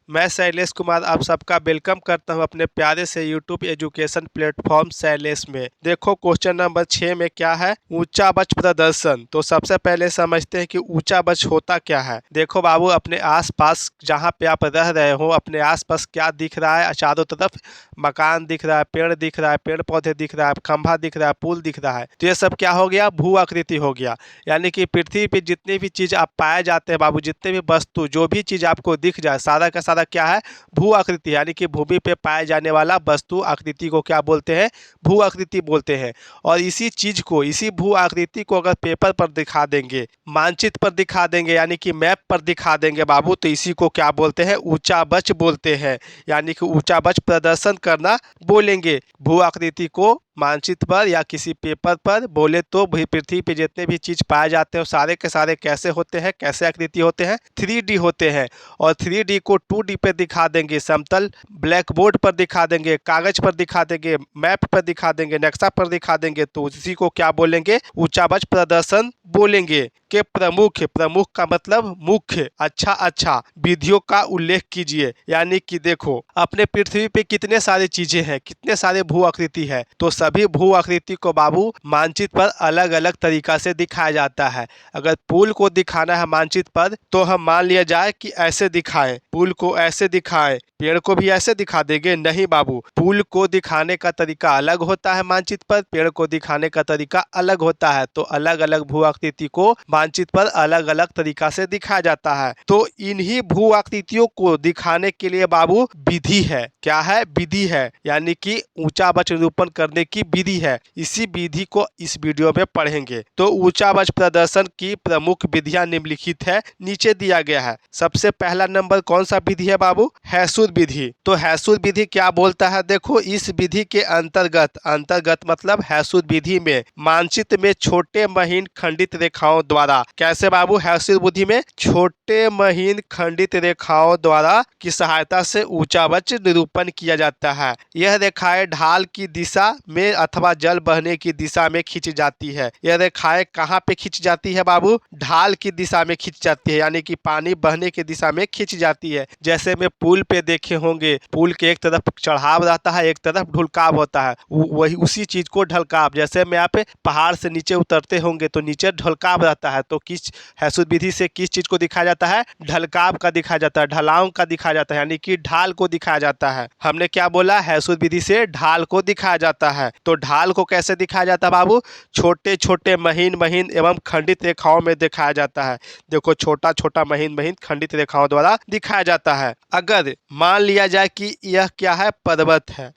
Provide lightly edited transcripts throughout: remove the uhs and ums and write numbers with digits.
मैं शैलेश कुमार आप सबका वेलकम करता हूं अपने प्यारे से यूट्यूब एजुकेशन प्लेटफॉर्म शैलेश में। देखो क्वेश्चन नंबर 6 में क्या है, ऊंचा बच प्रदर्शन। तो सबसे पहले समझते हैं कि ऊंचा बच होता क्या है। देखो बाबू, अपने आसपास जहां पे आप रह रहे हो, अपने आसपास क्या दिख रहा है? चारों तरफ मकान दिख रहा है, पेड़ दिख रहा है, पेड़ पौधे दिख रहा है, खंभा दिख रहा है, पुल दिख रहा है। तो ये सब क्या हो गया? भू आकृति हो गया। यानी कि पृथ्वी पे जितनी भी चीज आप पाए जाते हैं बाबू, जितने भी वस्तु, जो भी चीज आपको दिख जाए, सारा का सारा क्या है? भू आकृति। यानी कि भूमि पे पाए जाने वाला वस्तु आकृति को क्या बोलते हैं? भू आकृति बोलते हैं। और इसी चीज को, इसी भू आकृति को अगर पेपर पर दिखा देंगे, मानचित्र पर दिखा देंगे, यानी कि मैप पर दिखा देंगे बाबू, तो इसी को क्या बोलते हैं? ऊंचा बच बोलते हैं। यानी कि ऊंचा बच प्रदर्शन करना बोलेंगे। भू आकृति को मानचित्र पर या किसी पेपर पर बोले तो पृथ्वी पे जितने भी चीज पाए जाते हैं सारे के सारे कैसे होते हैं? कैसे आकृति होते हैं? 3D होते हैं। और 3D को 2D पे दिखा देंगे, समतल ब्लैक बोर्ड पर दिखा देंगे, कागज पर दिखा देंगे, मैप पर दिखा देंगे, नक्शा पर दिखा देंगे, तो इसी को क्या बोलेंगे? ऊंचा बच प्रदर्शन बोलेंगे। के प्रमुख, प्रमुख का मतलब मुख्य, अच्छा अच्छा विधियों का उल्लेख कीजिए। यानी कि देखो, अपने पृथ्वी पे कितने सारे चीजें हैं, कितने सारे भू आकृति है, तो सभी भू आकृति को बाबू मानचित्र पर अलग अलग तरीका से दिखाया जाता है। अगर पुल को दिखाना है मानचित्र पर, तो हम मान लिया जाए कि ऐसे दिखाएं, पुल को ऐसे दिखाएं, पेड़ को भी ऐसे दिखा देंगे? नहीं बाबू, पुल को दिखाने का तरीका अलग होता है मानचित्र पर, पेड़ को दिखाने का तरीका अलग होता है। तो अलग अलग भू आकृति को मानचित्र पर अलग अलग तरीका से दिखाया जाता है। तो इन्हीं भू आकृतियों को दिखाने के लिए बाबू विधि है। क्या है? विधि है। यानी कि ऊंचा बच निरूपण करने की विधि है। इसी विधि को इस वीडियो में पढ़ेंगे। तो ऊंचा बच प्रदर्शन की प्रमुख विधियां निम्नलिखित है, नीचे दिया गया है। सबसे पहला नंबर कौन सा विधि है बाबू? हैसुर विधि। तो हैसुर विधि क्या बोलता है? देखो, इस विधि के अंतर्गत, अंतर्गत मतलब हैसुर विधि में मानचित्र में छोटे महीन खंडित रेखाओं द्वारा, कैसे बाबू? हैसुर विधि में छोटे महीन खंडित रेखाओं द्वारा की सहायता से ऊंचा बच निरूपण किया जाता है। यह रेखाएं ढाल की दिशा में अथवा जल बहने की दिशा में खींच जाती है। यह रेखाएं कहाँ पे खींच जाती है बाबू? ढाल की दिशा में खींच जाती है, यानी कि पानी बहने की दिशा में खींच जाती है। जैसे में पुल पे देखे होंगे, पुल के एक तरफ चढ़ाव रहता है, एक तरफ ढुलकाव होता है, वही उसी चीज को ढलकाव। जैसे में आप पहाड़ से नीचे उतरते होंगे तो नीचे ढलकाव रहता है, तो किस हैसुर विधि से किस चीज को दिखाया जाता है? ढलकाव का दिखाया जाता है, ढलाव का दिखाया जाता है, यानी कि ढाल को दिखाया जाता है। हमने क्या बोला? हैसुर विधि से ढाल को दिखाया जाता है। तो ढाल को कैसे दिखाया जाता है बाबू? छोटे छोटे महीन महीन एवं खंडित रेखाओं में दिखाया जाता है। देखो, छोटा छोटा महीन महीन खंडित रेखाओं द्वारा दिखाया जाता है। अगर मान लिया जाए कि यह क्या है? पर्वत है,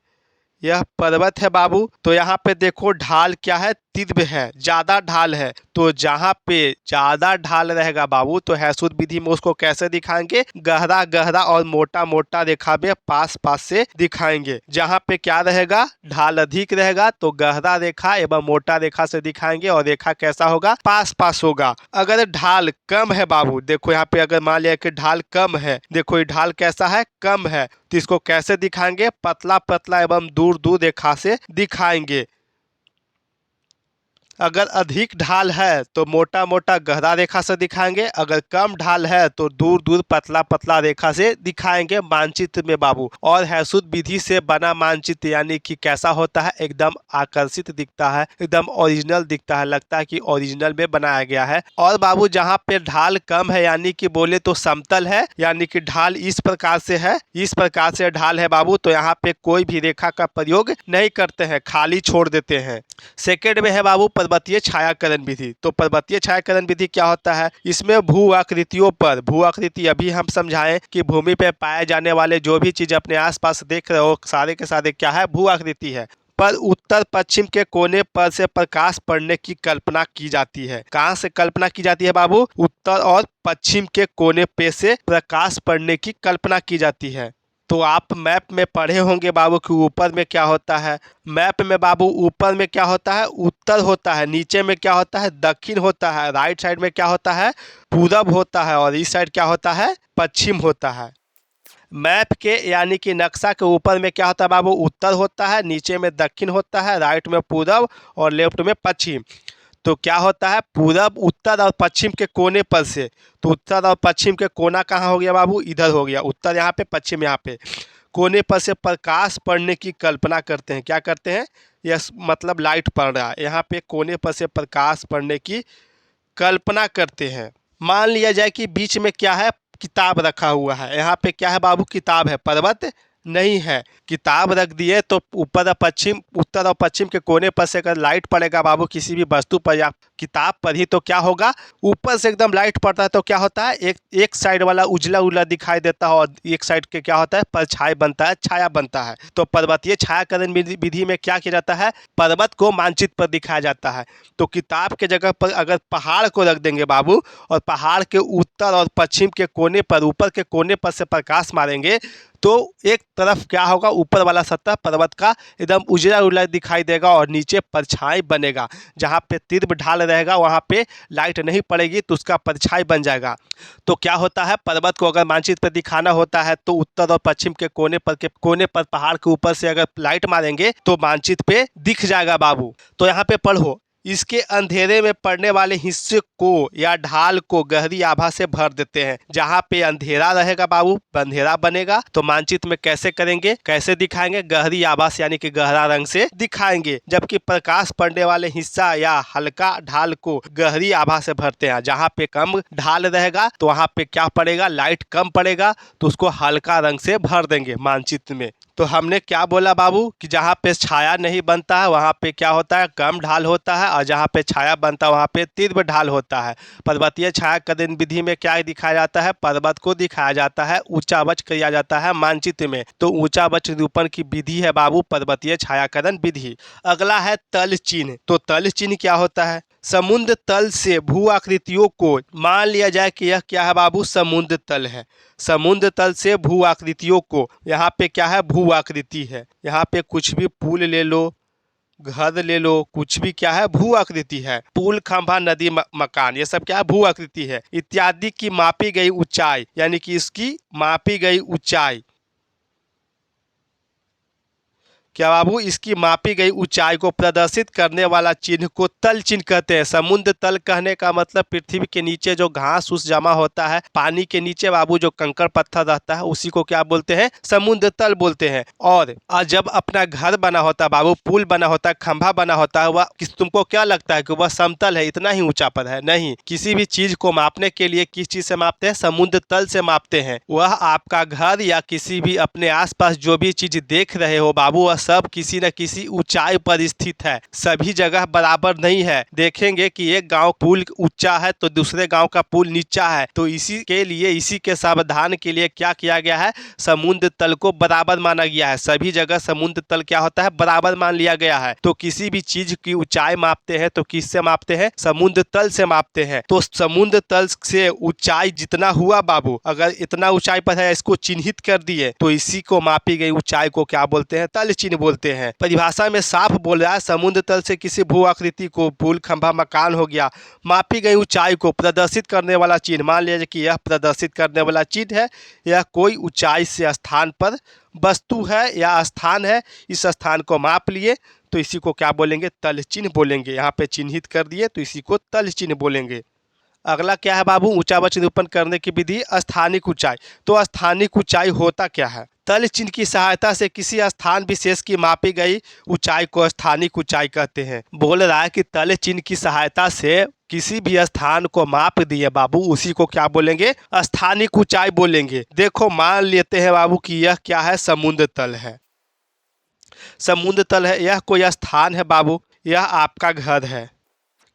यह पर्वत है बाबू, तो यहाँ पे देखो ढाल क्या है? तीव्र है, ज्यादा ढाल है। तो जहाँ पे ज्यादा ढाल रहेगा बाबू, तो हैसुर विधि में उसको कैसे दिखाएंगे? गहरा गहरा और मोटा मोटा रेखा में पास पास से दिखाएंगे। जहाँ पे क्या रहेगा? ढाल अधिक रहेगा तो गहरा रेखा एवं मोटा रेखा से दिखाएंगे, और रेखा कैसा होगा? पास पास होगा। अगर ढाल कम है बाबू, देखो यहाँ पे अगर मान लिया कि ढाल कम है, देखो ये ढाल कैसा है? कम है, तो इसको कैसे दिखाएंगे? पतला पतला एवं दूर दूर रेखा से दिखाएंगे। अगर अधिक ढाल है तो मोटा मोटा गहरा रेखा से दिखाएंगे, अगर कम ढाल है तो दूर दूर पतला पतला रेखा से दिखाएंगे मानचित्र में बाबू। और हैसुर विधि से बना मानचित्र यानी कि कैसा होता है? एकदम आकर्षित दिखता है, एकदम ओरिजिनल दिखता है, लगता है कि ओरिजिनल में बनाया गया है। और बाबू जहाँ पे ढाल कम है, यानी कि बोले तो समतल है, यानी कि ढाल इस प्रकार से है, इस प्रकार से ढाल है बाबू, तो यहाँ पे कोई भी रेखा का प्रयोग नहीं करते हैं, खाली छोड़ देते हैं। सेकेंड में है बाबू पर्वतीय छायाकरण विधि। तो पर्वतीय छायाकरण विधि क्या होता है? इसमें भू आकृतियों पर, भू आकृति अभी हम समझाएं कि भूमि पे पाए जाने वाले जो भी चीज अपने आसपास देख रहे हो, सारे के सारे क्या है? भू आकृति है। पर उत्तर पश्चिम के कोने पर से प्रकाश पड़ने की कल्पना की जाती है। कहाँ से कल्पना की जाती है बाबू? उत्तर और पश्चिम के कोने पे से प्रकाश पड़ने की कल्पना की जाती है। तो आप मैप में पढ़े होंगे बाबू कि ऊपर में क्या होता है? मैप में बाबू ऊपर में क्या होता है? उत्तर होता है, नीचे में क्या होता है? दक्षिण होता है, राइट साइड में क्या होता है? पूरब होता है, और इस साइड क्या होता है? पश्चिम होता है। मैप के यानी कि नक्शा के ऊपर में क्या होता है बाबू? उत्तर होता है, नीचे में दक्षिण होता है, राइट में पूरब और लेफ्ट में पश्चिम। तो क्या होता है, पूरब उत्तर और पश्चिम के कोने पर से। तो उत्तर और पश्चिम के कोना कहाँ हो गया बाबू, इधर हो गया, उत्तर यहाँ पे पश्चिम यहाँ पे। कोने पर से प्रकाश पड़ने की कल्पना करते हैं। क्या करते हैं, यस मतलब लाइट पड़ रहा है, यहाँ पे कोने पर से प्रकाश पड़ने की कल्पना करते हैं। मान लिया जाए कि बीच में क्या है, किताब रखा हुआ है। यहाँ पे क्या है बाबू, किताब है, पर्वत नहीं है। किताब रख दिए तो ऊपर और पश्चिम, उत्तर और पश्चिम के कोने पर से अगर लाइट पड़ेगा बाबू किसी भी वस्तु पर या किताब पर ही, तो क्या होगा, ऊपर से एकदम लाइट पड़ता है तो क्या होता है, एक साइड वाला उजला उजला दिखाई देता है और एक साइड के क्या होता है, परछाई बनता है, छाया बनता है। तो पर्वतीय छायाकरण विधि में क्या किया जाता है, पर्वत को मानचित्र पर दिखाया जाता है। तो किताब के जगह पर अगर पहाड़ को रख देंगे बाबू और पहाड़ के उत्तर और पश्चिम के कोने पर, ऊपर के कोने पर से प्रकाश मारेंगे तो एक तरफ क्या होगा, ऊपर वाला सतह पर्वत का एकदम उजला उजला दिखाई देगा और नीचे परछाई बनेगा। जहाँ पे तीव्र ढाल रहेगा वहाँ पे लाइट नहीं पड़ेगी तो उसका परछाई बन जाएगा। तो क्या होता है, पर्वत को अगर मानचित्र पर दिखाना होता है तो उत्तर और पश्चिम के कोने पर पहाड़ के ऊपर से अगर लाइट मारेंगे तो मानचित्र पे दिख जाएगा बाबू। तो यहाँ पे पढ़ो, इसके अंधेरे में पड़ने वाले हिस्से को या ढाल को गहरी आभा से भर देते हैं। जहाँ पे अंधेरा रहेगा बाबू, अंधेरा बनेगा तो मानचित्र में कैसे करेंगे, कैसे दिखाएंगे, गहरी आभा से यानी कि गहरा रंग से दिखाएंगे। जबकि प्रकाश पड़ने वाले हिस्सा या हल्का ढाल को गहरी आभा से भरते हैं। जहाँ पे कम ढाल रहेगा तो वहाँ पे क्या पड़ेगा, लाइट कम पड़ेगा तो उसको हल्का रंग से भर देंगे मानचित्र में। तो हमने क्या बोला बाबू कि जहाँ पे छाया नहीं बनता है वहाँ पे क्या होता है, कम ढाल होता है, और जहाँ पे छाया बनता है वहाँ पे तीव्र ढाल होता है। पर्वतीय छायाकरण विधि में क्या दिखाया जाता है, पर्वत को दिखाया जाता है, ऊंचा वक्र किया जाता है मानचित्र में। तो ऊंचा वक्र निरूपण की विधि है बाबू पर्वतीय छायाकरण विधि। अगला है तल चिन्ह। तो तल चिन्ह क्या होता है, समुद्र तल से भू आकृतियों को, मान लिया जाए कि यह क्या है बाबू, समुद्र तल है। समुद्र तल से भू आकृतियों को, यहाँ पे क्या है, भू आकृति है। यहाँ पे कुछ भी पुल ले लो, घर ले लो, कुछ भी क्या है, भू आकृति है। पुल, खंभा, नदी, मकान, ये सब क्या है, भू आकृति है। इत्यादि की मापी गई ऊंचाई, यानी कि इसकी मापी गई ऊंचाई, क्या बाबू, इसकी मापी गई ऊंचाई को प्रदर्शित करने वाला चिन्ह को तल चिन्ह कहते हैं। समुद्र तल कहने का मतलब पृथ्वी के नीचे जो घास फूस जमा होता है, पानी के नीचे बाबू जो कंकड़ पत्थर रहता है उसी को क्या बोलते हैं, समुद्र तल बोलते हैं। और जब अपना घर बना होता है बाबू, पुल बना होता है, खंभा बना होता है, वह तुमको क्या लगता है कि वह समतल है, इतना ही ऊंचा पर है? नहीं, किसी भी चीज को मापने के लिए किस चीज से मापते हैं, समुद्र तल से मापते हैं। वह आपका घर या किसी भी अपने आसपास जो भी चीज देख रहे हो बाबू, वह सब किसी न किसी ऊंचाई पर स्थित है। सभी जगह बराबर नहीं है। देखेंगे कि एक गांव पुल ऊंचा है तो दूसरे गांव का पुल नीचा है। तो इसी के लिए, इसी के सावधान के लिए क्या किया गया है, समुद्र तल को बराबर माना गया है। सभी जगह समुद्र तल क्या होता है, बराबर मान लिया गया है। तो किसी भी चीज की ऊंचाई मापते हैं तो किससे मापते हैं, समुद्र तल से मापते हैं। तो समुद्र तल से ऊंचाई जितना हुआ बाबू, अगर इतना ऊंचाई पर है इसको चिन्हित कर दिए तो इसी को मापी गई ऊंचाई को क्या बोलते हैं, तल चिन्ह बोलते हैं। परिभाषा में साफ बोल रहा है, समुद्र तल से किसी भू आकृति को, पुल, खंभा, मकान हो गया, मापी गई ऊंचाई को प्रदर्शित करने वाला चिन्ह, मान लीजिए कि यह प्रदर्शित करने वाला चिन्ह है, यह कोई ऊंचाई से स्थान पर वस्तु है या स्थान है, इस स्थान को माप लिए तो इसी को क्या बोलेंगे, तल चिन्ह बोलेंगे। यहाँ पे चिन्हित कर दिए तो इसी को तल चिन्ह बोलेंगे। अगला क्या है बाबू, ऊंचा वक्र निरूपण करने की विधि, स्थानिक ऊंचाई। तो स्थानिक ऊंचाई होता क्या है, तल चिन्ह की सहायता से किसी स्थान विशेष की मापी गई ऊंचाई को स्थानिक ऊंचाई कहते हैं। बोल रहा है कि तल चिन्ह की सहायता से किसी भी स्थान को माप दिए बाबू, उसी को क्या बोलेंगे, स्थानिक ऊंचाई बोलेंगे। देखो मान लेते हैं बाबू कि यह क्या है, समुद्र तल है। समुद्र तल है, यह कोई स्थान है बाबू, यह आपका घर है,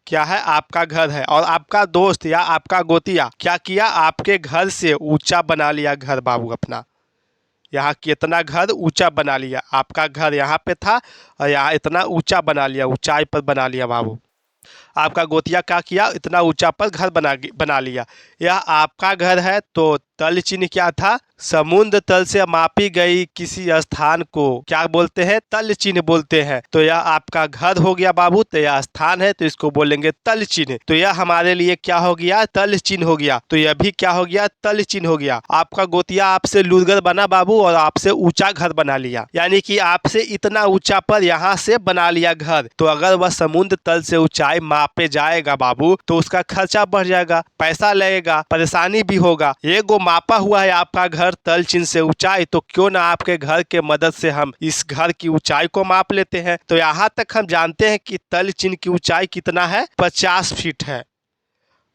क्या है, आपका घर है। और आपका दोस्त या आपका गोतिया क्या किया, आपके घर से ऊंचा बना लिया घर बाबू अपना। यहाँ कितना घर ऊंचा बना लिया, आपका घर यहाँ पे था और यहाँ इतना ऊंचा बना लिया, ऊंचाई पर बना लिया बाबू। आपका गोतिया क्या किया, इतना ऊंचा पर घर बना लिया। यह आपका घर है तो तल चिन्ह क्या था, समुद्र तल से मापी गई किसी स्थान को क्या बोलते हैं? तल चिन्ह बोलते हैं। तो यह आपका घर हो गया बाबू, तो यह स्थान है तो इसको बोलेंगे तल चिन्ह। तो यह हमारे लिए क्या हो गया? तल चिन्ह हो गया। तो यह भी क्या हो गया? तल चिन्ह हो गया। आपका गोतिया आपसे लुदगर बना बाबू और आपसे ऊंचा घर बना लिया, यानी कि आपसे इतना ऊंचा पर यहाँ से बना लिया घर। तो अगर वह समुद्र तल से ऊंचाई मापे जाएगा बाबू तो उसका खर्चा बढ़ जाएगा, पैसा लगेगा, परेशानी भी होगा। ये गो मापा हुआ है आपका घर तल चिन्ह से ऊंचाई, तो क्यों ना आपके घर के मदद से हम इस घर की ऊंचाई को माप लेते हैं। तो यहाँ तक हम जानते हैं कि तल चिन्ह की ऊंचाई कितना है? 50 फीट है।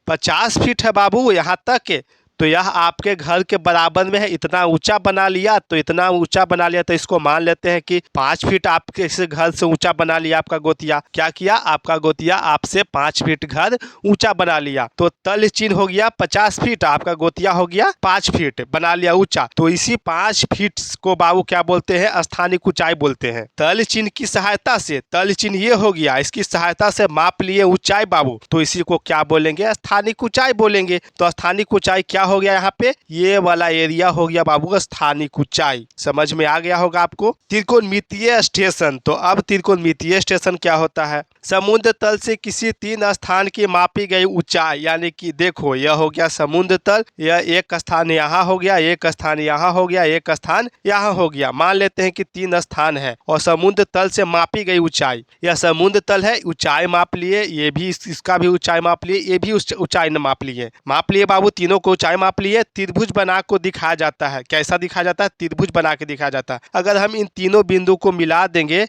50 फीट है बाबू यहाँ तक। तो यह आपके घर के बराबर में है। इतना ऊंचा बना लिया, तो इतना ऊंचा बना लिया तो इसको मान लेते हैं कि 5 फीट आपके इस घर से ऊंचा बना लिया आपका गोतिया। क्या किया? आपका गोतिया आपसे 5 फीट घर ऊंचा बना लिया। तो तल चिन्ह हो गया 50 फीट, आपका गोतिया हो गया 5 फीट बना लिया ऊंचा। तो इसी 5 फीट को बाबू क्या बोलते हैं? स्थानिक ऊंचाई बोलते हैं। तल चिन्ह की सहायता से, तल चिन्ह ये हो गया, इसकी सहायता से माप लिए ऊंचाई बाबू, तो इसी को क्या बोलेंगे? स्थानिक ऊंचाई बोलेंगे। तो स्थानिक ऊंचाई क्या हो गया? यहाँ पे ये वाला एरिया हो गया बाबू स्थानिक ऊंचाई। समझ में आ गया होगा आपको। त्रिकोणमितीय स्टेशन। तो अब त्रिकोणमितीय स्टेशन क्या होता है? समुद्र तल से किसी 3 स्थान की मापी गई ऊंचाई, यानी कि देखो यह हो गया समुद्र तल, यह एक स्थान यहाँ हो गया, एक स्थान यहाँ हो गया, एक स्थान यहाँ हो गया। मान लेते हैं कि 3 स्थान है और समुद्र तल से मापी गई ऊंचाई। यह समुद्र तल है, ऊंचाई माप लिए, ये भी इसका भी ऊंचाई माप लिए, ये भी ऊंचाई माप लिए बाबू, तीनों को ऊंचाई माप लिए। त्रिभुज बना को दिखाया जाता है। कैसा दिखाया जाता है? त्रिभुज बना के दिखाया जाता है। अगर हम इन तीनों बिंदु को मिला देंगे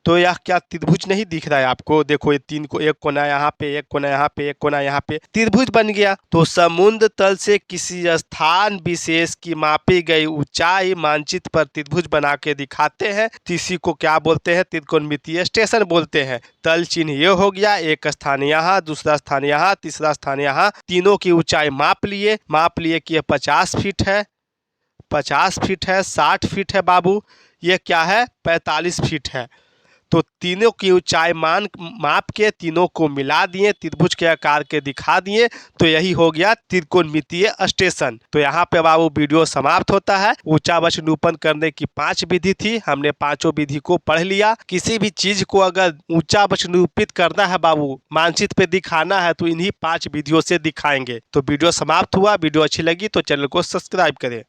तो यह क्या त्रिभुज नहीं दिख रहा है आपको? देखो ये 3 को, एक कोना यहाँ पे, एक कोना यहाँ पे, एक कोना यहाँ पे, त्रिभुज बन गया। तो समुद्र तल से किसी स्थान विशेष की मापी गई ऊंचाई मानचित्र पर त्रिभुज बना के दिखाते हैं, तो इसी को क्या बोलते हैं? त्रिकोणमितीय स्टेशन बोलते हैं। तल चिन्ह ये हो गया, एक स्थान यहाँ, दूसरा स्थान यहाँ, तीसरा स्थान यहाँ, तीनों की ऊंचाई माप लिए कि 50 फीट है, 50 फीट है, 60 फीट है बाबू, ये क्या है? 45 फीट है। तो तीनों की ऊंचाई माप के तीनों को मिला दिए, त्रिभुज के आकार के दिखा दिए, तो यही हो गया त्रिकोणमितीय स्टेशन। तो यहाँ पे बाबू वीडियो समाप्त होता है। ऊंचा वक्र निरूपण करने की 5 विधि थी, हमने पांचों विधि को पढ़ लिया। किसी भी चीज को अगर ऊंचा वक्र निरूपित करना है बाबू, मानचित्र पे दिखाना है, तो इन्हीं 5 विधियों से दिखाएंगे। तो वीडियो समाप्त हुआ। वीडियो अच्छी लगी तो चैनल को सब्सक्राइब करें।